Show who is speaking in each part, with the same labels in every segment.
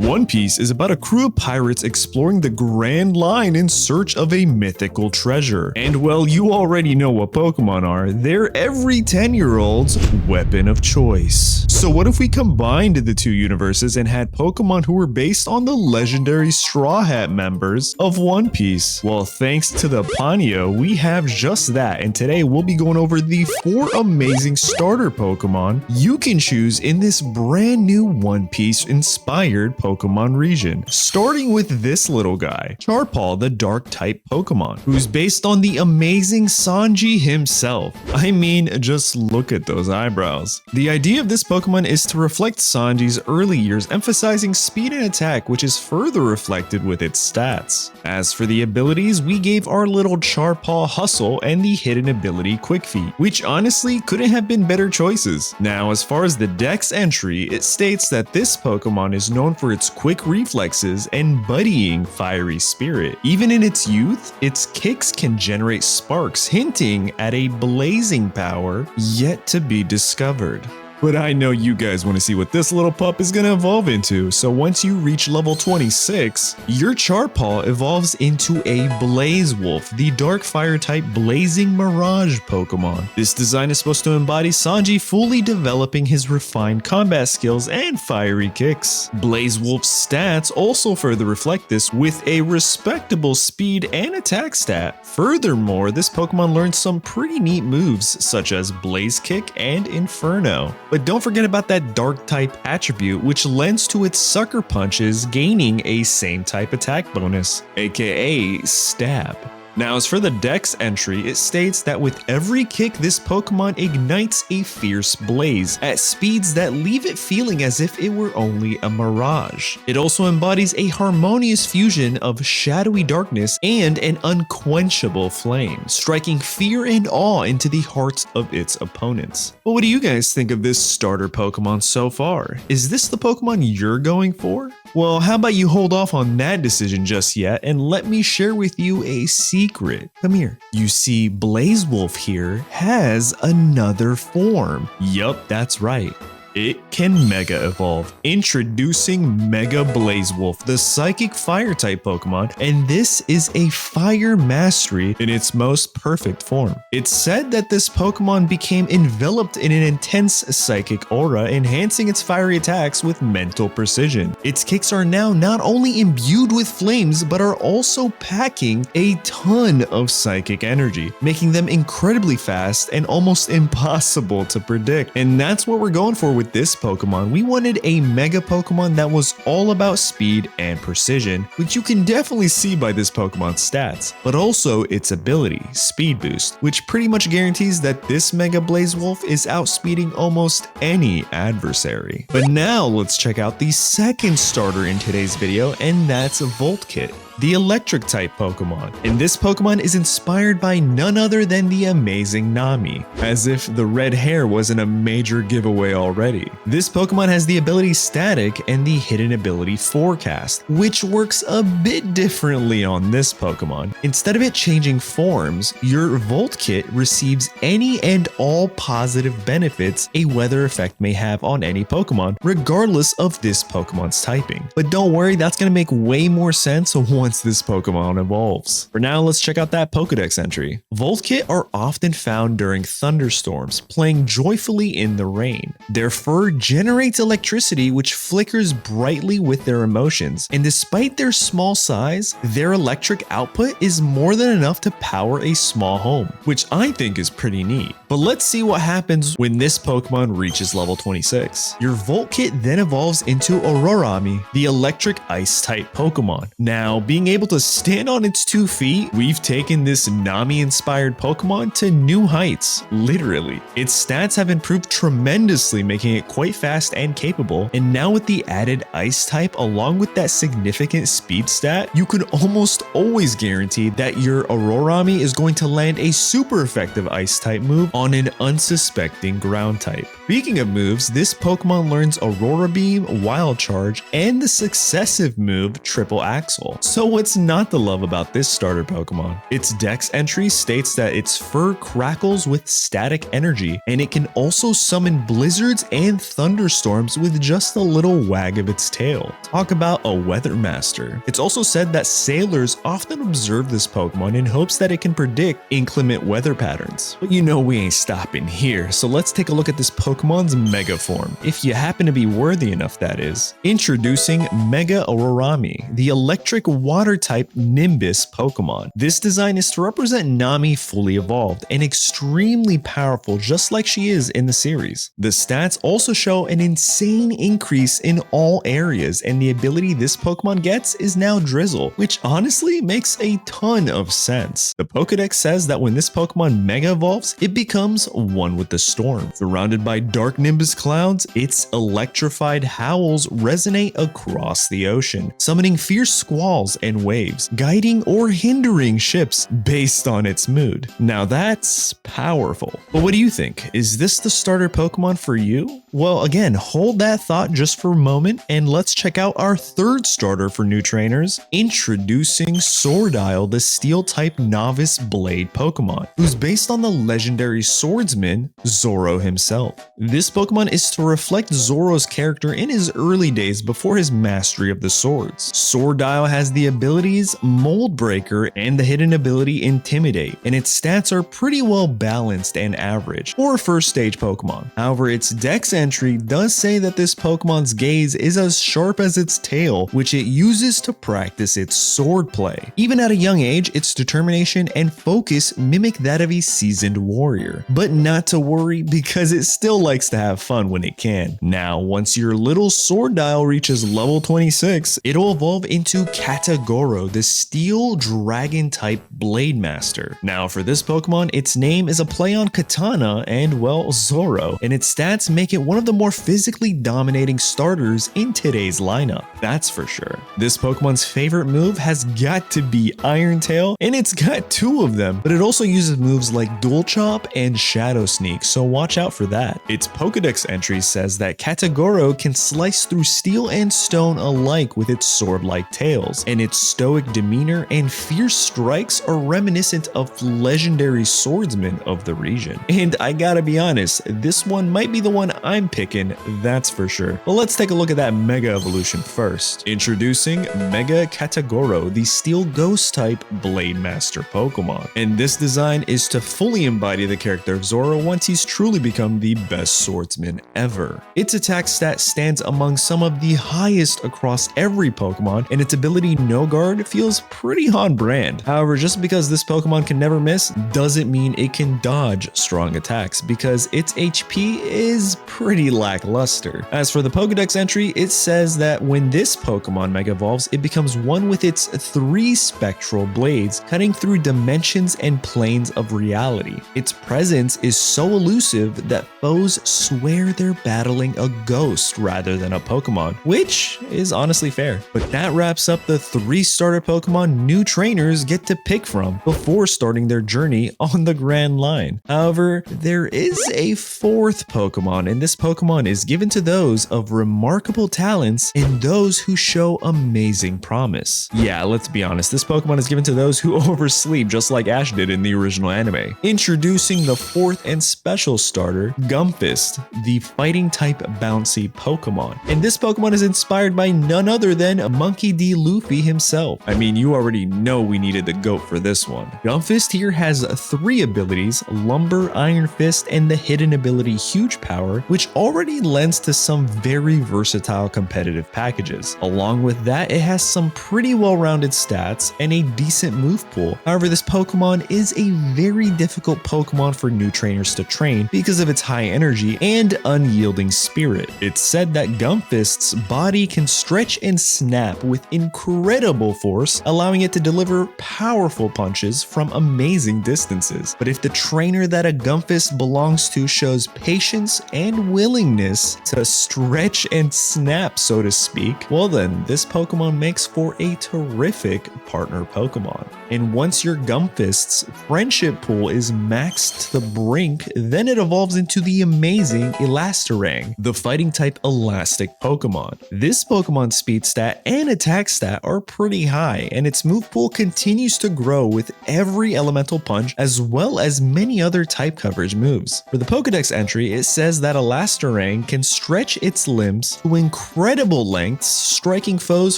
Speaker 1: One Piece is about a crew of pirates exploring the Grand Line in search of a mythical treasure. And well, you already know what Pokemon are. They're every 10-year-old's weapon of choice. So what if we combined the two universes and had Pokemon who were based on the legendary Straw Hat members of One Piece? Well, thanks to the Panio, we have just that, and today we'll be going over the 4 amazing starter Pokemon you can choose in this brand new One Piece inspired Pokemon region. Starting with this little guy, Charpaw, the dark type Pokemon, who's based on the amazing Sanji himself. I mean, just look at those eyebrows. The idea of this Pokemon is to reflect Sanji's early years, emphasizing speed and attack, which is further reflected with its stats. As for the abilities, we gave our little Charpaw Hustle and the hidden ability Quick Feet, which honestly couldn't have been better choices. Now, as far as the Dex entry, it states that this Pokemon is known for its quick reflexes and buddying fiery spirit. Even in its youth, its kicks can generate sparks, hinting at a blazing power yet to be discovered. But I know you guys want to see what this little pup is going to evolve into, so once you reach level 26, your Charpaw evolves into a Blaze Wolf, the dark fire type blazing mirage Pokemon. This design is supposed to embody Sanji fully developing his refined combat skills and fiery kicks. Blaze Wolf's stats also further reflect this with a respectable speed and attack stat. Furthermore, this Pokemon learns some pretty neat moves such as Blaze Kick and Inferno. But don't forget about that dark type attribute, which lends to its sucker punches gaining a same type attack bonus, aka stab. Now, as for the Dex entry, it states that with every kick, this Pokemon ignites a fierce blaze at speeds that leave it feeling as if it were only a mirage. It also embodies a harmonious fusion of shadowy darkness and an unquenchable flame, striking fear and awe into the hearts of its opponents. But what do you guys think of this starter Pokemon so far? Is this the Pokemon you're going for? Well, how about you hold off on that decision just yet and let me share with you a secret. Come here. You see, Blaze Wolf here has another form. Yup, that's right. It can Mega Evolve. Introducing Mega Blaze Wolf, the Psychic Fire type Pokemon, and this is a Fire Mastery in its most perfect form. It's said that this Pokemon became enveloped in an intense psychic aura, enhancing its fiery attacks with mental precision. Its kicks are now not only imbued with flames, but are also packing a ton of psychic energy, making them incredibly fast and almost impossible to predict. And that's what we're going for with this Pokemon. We wanted a Mega Pokemon that was all about speed and precision, which you can definitely see by this Pokemon's stats, but also its ability, Speed Boost, which pretty much guarantees that this Mega Blaze Wolf is outspeeding almost any adversary. But now let's check out the second starter in today's video, and that's Voltkit, the electric type Pokemon. And this Pokemon is inspired by none other than the amazing Nami, as if the red hair wasn't a major giveaway already. This Pokemon has the ability Static and the hidden ability Forecast, which works a bit differently on this Pokemon. Instead of it changing forms, your Voltkit receives any and all positive benefits a weather effect may have on any Pokemon, regardless of this Pokemon's typing. But don't worry, that's going to make way more sense once this Pokemon evolves. For now, let's check out that Pokedex entry. Voltkit are often found during thunderstorms, playing joyfully in the rain. Their fur generates electricity which flickers brightly with their emotions, and despite their small size, their electric output is more than enough to power a small home, which I think is pretty neat. But let's see what happens when this Pokemon reaches level 26. Your Voltkit then evolves into Ororami, the electric ice type Pokemon. Now, being able to stand on its 2 feet, we've taken this Nami-inspired Pokemon to new heights, literally. Its stats have improved tremendously, making it quite fast and capable, and now with the added ice type along with that significant speed stat, you can almost always guarantee that your Ororami is going to land a super effective ice type move on an unsuspecting ground type. Speaking of moves, this Pokemon learns Aurora Beam, Wild Charge, and the successive move Triple Axle. So So what's not to love about this starter Pokemon? Its Dex entry states that its fur crackles with static energy, and it can also summon blizzards and thunderstorms with just a little wag of its tail. Talk about a weather master. It's also said that sailors often observe this Pokemon in hopes that it can predict inclement weather patterns. But you know we ain't stopping here, so let's take a look at this Pokemon's Mega form, if you happen to be worthy enough, that is. Introducing Mega Ororami, the electric water type Nimbus Pokemon. This design is to represent Nami fully evolved and extremely powerful, just like she is in the series. The stats also show an insane increase in all areas, and the ability this Pokemon gets is now Drizzle, which honestly makes a ton of sense. The Pokedex says that when this Pokemon Mega evolves, it becomes one with the storm. Surrounded by dark Nimbus clouds, its electrified howls resonate across the ocean, summoning fierce squalls and waves, guiding or hindering ships based on its mood. Now that's powerful. But what do you think? Is this the starter Pokemon for you? Well, again, hold that thought just for a moment, and let's check out our third starter for new trainers. Introducing Sordile, the Steel-type Novice Blade Pokemon, who's based on the legendary swordsman Zoro himself. This Pokemon is to reflect Zoro's character in his early days before his mastery of the swords. Sordile has the abilities Mold Breaker and the hidden ability Intimidate, and its stats are pretty well balanced and average for a first stage Pokemon. However, its Dex entry does say that this Pokemon's gaze is as sharp as its tail, which it uses to practice its sword play. Even at a young age, its determination and focus mimic that of a seasoned warrior. But not to worry, because it still likes to have fun when it can. Now, once your little Sordile reaches level 26, it'll evolve into Katagoro, the Steel Dragon type Blade Master. Now, for this Pokemon, its name is a play on Katana and, well, Zoro, and its stats make it one of the more physically dominating starters in today's lineup. That's for sure. This Pokemon's favorite move has got to be Iron Tail, and it's got two of them, but it also uses moves like Dual Chop and Shadow Sneak, so watch out for that. Its Pokedex entry says that Katagoro can slice through steel and stone alike with its sword-like tails, and its stoic demeanor and fierce strikes are reminiscent of legendary swordsmen of the region. And I gotta be honest, this one might be the one I'm picking, that's for sure. But let's take a look at that Mega evolution first. Introducing Mega Katagoro, the Steel Ghost type Blade Master Pokemon. And this design is to fully embody the character of Zoro once he's truly become the best swordsman ever. Its attack stat stands among some of the highest across every Pokemon, and its ability No Guard feels pretty on brand. However, just because this Pokemon can never miss doesn't mean it can dodge strong attacks, because its HP is pretty lackluster. As for the Pokedex entry, it says that when this Pokemon Mega evolves, it becomes one with its 3 spectral blades, cutting through dimensions and planes of reality. Its presence is so elusive that foes swear they're battling a ghost rather than a Pokemon, which is honestly fair. But that wraps up the 3 starter Pokemon new trainers get to pick from before starting their journey on the Grand Line. However, there is a 4th Pokemon, and this Pokemon is given to those of remarkable talents and those who show amazing promise. Yeah, let's be honest, this Pokemon is given to those who oversleep, just like Ash did in the original anime. Introducing the 4th and special starter, Gumpfist, the fighting type bouncy Pokemon. And this Pokemon is inspired by none other than Monkey D. Luffy himself. I mean, you already know we needed the GOAT for this one. Gumpfist here has 3 abilities, Lumber, Iron Fist, and the hidden ability Huge Power, which already lends to some very versatile competitive packages. Along with that, it has some pretty well-rounded stats and a decent move pool. However, this Pokemon is a very difficult Pokemon for new trainers to train because of its high energy and unyielding spirit. It's said that Gumpfist's body can stretch and snap with incredible force, allowing it to deliver powerful punches from amazing distances. But if the trainer that a Gumpfist belongs to shows patience and willingness to stretch and snap, so to speak, well then, this Pokemon makes for a terrific partner Pokemon. And once your Gumpfist's friendship pool is maxed to the brink, then it evolves into the amazing Elastarang, the fighting type elastic Pokemon. This Pokemon's speed stat and attack stat are pretty high, and its move pool continues to grow with every elemental punch as well as many other type coverage moves. For the Pokedex entry, it says that Elastarang can stretch its limbs to incredible lengths, striking foes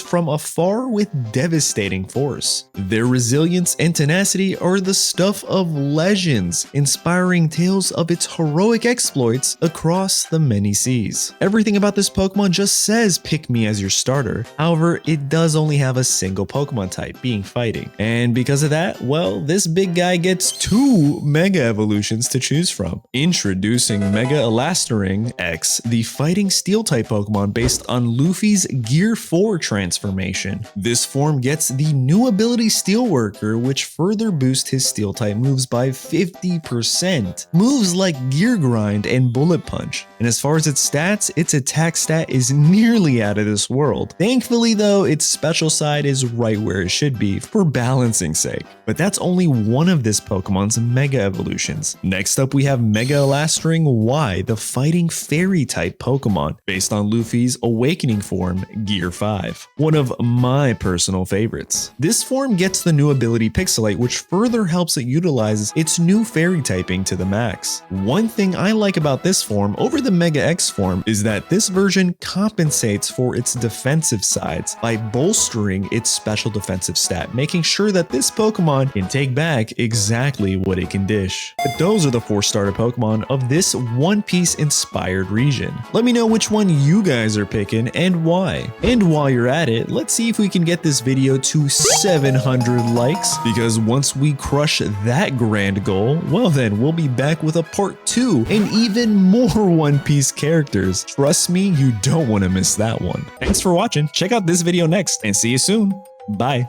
Speaker 1: from afar with devastating force. Their resilience and tenacity are the stuff of legends, inspiring tales of its heroic exploits across the many seas. Everything about this Pokemon just says pick me as your starter. However, it does only have a single Pokemon type, being fighting. And because of that, well, this big guy gets 2 Mega Evolutions to choose from. Introducing Mega Elastarang X, the fighting steel type Pokemon based on Luffy's Gear 4 transformation. This form gets the new ability Steelworker, which further boosts his steel type moves by 50%. Moves like Gear Grind and Bullet Punch. And as far as its stats, its attack stat is nearly out of this world. Thankfully though, its special side is right where it should be for balancing sake. But that's only one of this Pokemon's Mega Evolutions. Next up we have Mega Elastarang Y, the fighting fairy type Pokemon, based on Luffy's awakening form, Gear 5. One of my personal favorites. This form gets the new ability Pixelate, which further helps it utilize its new fairy typing to the max. One thing I like about this form over the Mega X form is that this version compensates for its defensive sides by bolstering its special defensive stat, making sure that this Pokemon can take back exactly what it can dish. But those are the 4 starter Pokemon of this One Piece inspired region. Let me know which one you guys are picking and why. And while you're at it, let's see if we can get this video to 700 likes, because once we crush that grand goal, well then we'll be back with a part 2 and even more One Piece characters. Trust me, you don't want to miss that one. Thanks for watching. Check out this video next and see you soon. Bye.